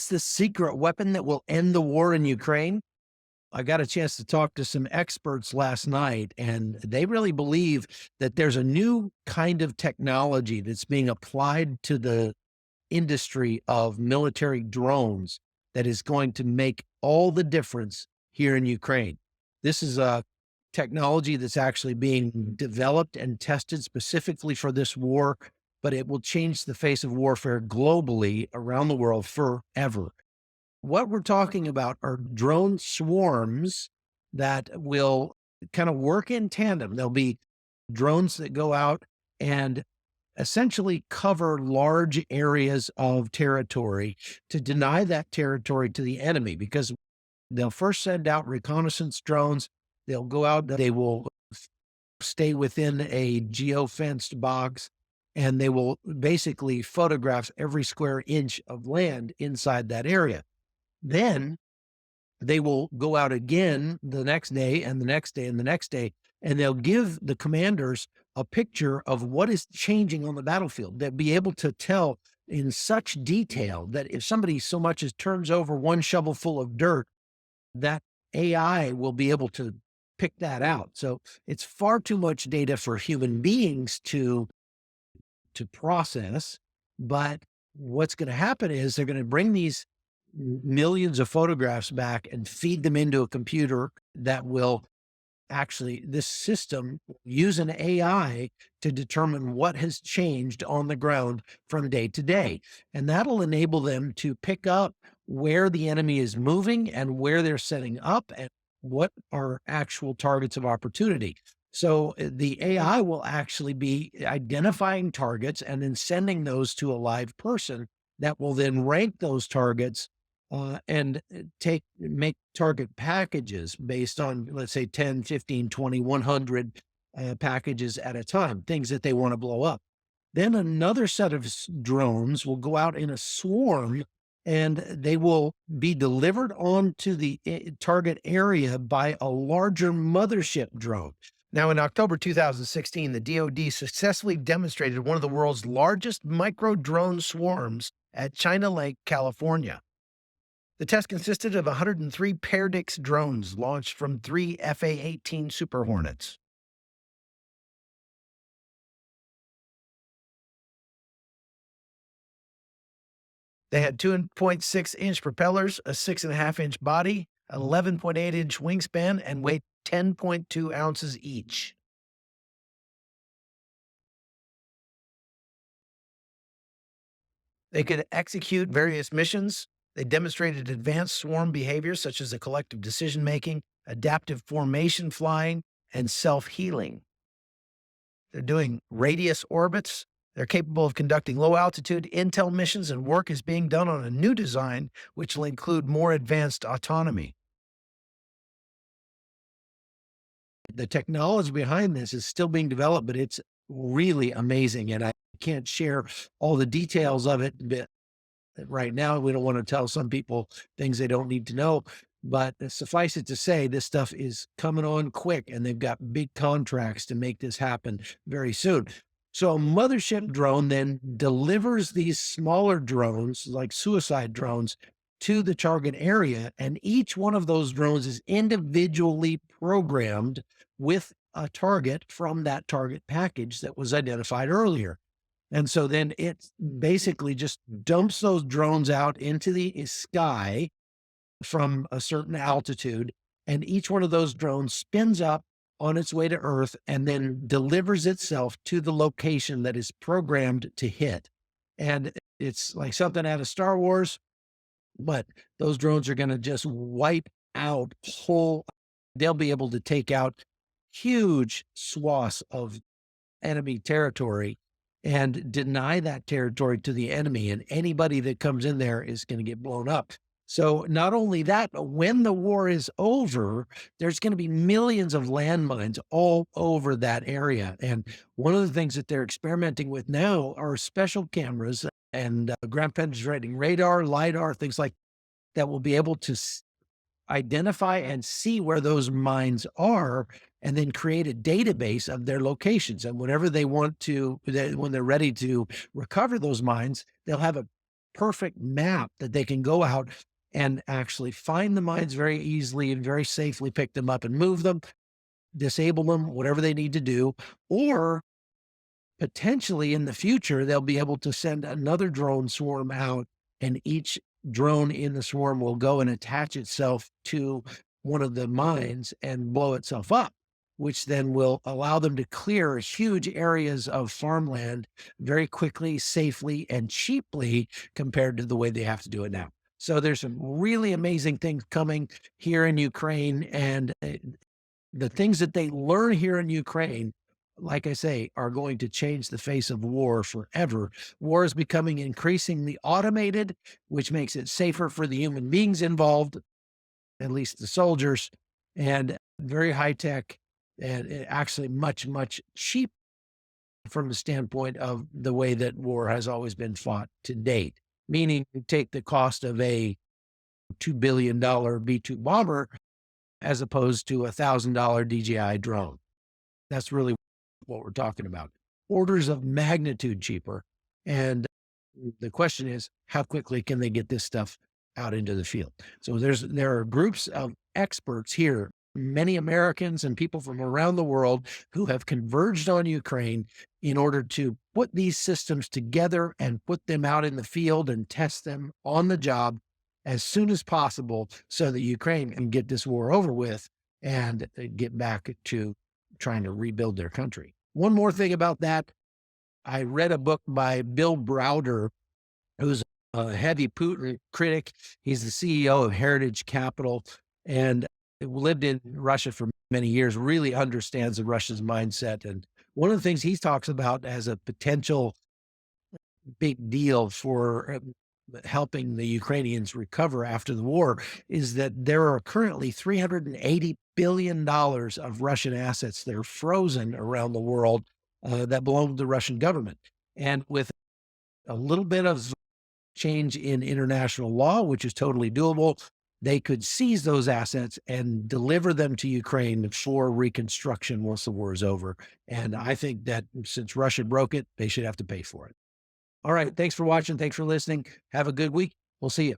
What's the secret weapon that will end the war in Ukraine? I got a chance to talk to some experts last night, and they really believe that there's a new kind of technology that's being applied to the industry of military drones that is going to make all the difference here in Ukraine. This is a technology that's actually being developed and tested specifically for this war, but it will change the face of warfare globally around the world forever. What we're talking about are drone swarms that will kind of work in tandem. There'll be drones that go out and essentially cover large areas of territory to deny that territory to the enemy because they'll first send out reconnaissance drones. They'll go out, they will stay within a geo-fenced box, and they will basically photograph every square inch of land inside that area. Then they will go out again the next day and the next day and the next day, and they'll give the commanders a picture of what is changing on the battlefield. They'll be able to tell in such detail that if somebody so much as turns over one shovelful of dirt, that AI will be able to pick that out. So it's far too much data for human beings to process. But what's going to happen is they're going to bring these millions of photographs back and feed them into a computer that will actually, this system will use an AI to determine what has changed on the ground from day to day. And that'll enable them to pick up where the enemy is moving and where they're setting up and what are actual targets of opportunity. So the AI will actually be identifying targets and then sending those to a live person that will then rank those targets and make target packages based on, let's say, 10, 15, 20, 100 packages at a time, things that they want to blow up. Then another set of drones will go out in a swarm and they will be delivered onto the target area by a larger mothership drone. Now, in October 2016, the DoD successfully demonstrated one of the world's largest micro drone swarms at China Lake, California. The test consisted of 103 Perdix drones launched from 3 FA-18 Super Hornets. They had 2.6-inch propellers, a 6.5-inch body, an 11.8-inch wingspan, and weighed 10.2 ounces each. They could execute various missions. They demonstrated advanced swarm behavior such as a collective decision-making, adaptive formation flying, and self-healing. They're doing radius orbits. They're capable of conducting low-altitude intel missions, and work is being done on a new design which will include more advanced autonomy. The technology behind this is still being developed, but it's really amazing, and I can't share all the details of it, but right now, we don't want to tell some people things they don't need to know, but suffice it to say, this stuff is coming on quick and they've got big contracts to make this happen very soon. So a mothership drone then delivers these smaller drones, like suicide drones, to the target area. And each one of those drones is individually programmed with a target from that target package that was identified earlier. And so then it basically just dumps those drones out into the sky from a certain altitude. And each one of those drones spins up on its way to Earth and then delivers itself to the location that is programmed to hit. And it's like something out of Star Wars, but those drones are going to just wipe out they'll be able to take out huge swaths of enemy territory and deny that territory to the enemy. And anybody that comes in there is going to get blown up. So not only that, but when the war is over, there's going to be millions of landmines all over that area. And one of the things that they're experimenting with now are special cameras and ground penetrating radar, LiDAR, things like that will be able to identify and see where those mines are and then create a database of their locations. And whenever they want to, when they're ready to recover those mines, they'll have a perfect map that they can go out and actually find the mines very easily and very safely, pick them up and move them, disable them, whatever they need to do. Or potentially in the future, they'll be able to send another drone swarm out, and each drone in the swarm will go and attach itself to one of the mines and blow itself up, which then will allow them to clear huge areas of farmland very quickly, safely, and cheaply compared to the way they have to do it now. So there's some really amazing things coming here in Ukraine, and the things that they learn here in Ukraine, like I say, are going to change the face of war forever. War is becoming increasingly automated, which makes it safer for the human beings involved, at least the soldiers, and very high tech, and actually much, much cheap from the standpoint of the way that war has always been fought to date. Meaning, you take the cost of a $2 billion B 2 bomber as opposed to $1,000 DJI drone. That's really what we're talking about. Orders of magnitude cheaper. And the question is, how quickly can they get this stuff out into the field? So there are groups of experts here, many Americans and people from around the world, who have converged on Ukraine in order to put these systems together and put them out in the field and test them on the job as soon as possible so that Ukraine can get this war over with and get back to trying to rebuild their country. One more thing about that. I read a book by Bill Browder, who's a heavy Putin critic. He's the CEO of Heritage Capital and lived in Russia for many years, really understands the Russians' mindset. And one of the things he talks about as a potential big deal for helping the Ukrainians recover after the war is that there are currently $380 billion of Russian assets that are frozen around the world that belong to the Russian government. And with a little bit of change in international law, which is totally doable, they could seize those assets and deliver them to Ukraine for reconstruction once the war is over. And I think that since Russia broke it, they should have to pay for it. All right. Thanks for watching. Thanks for listening. Have a good week. We'll see you.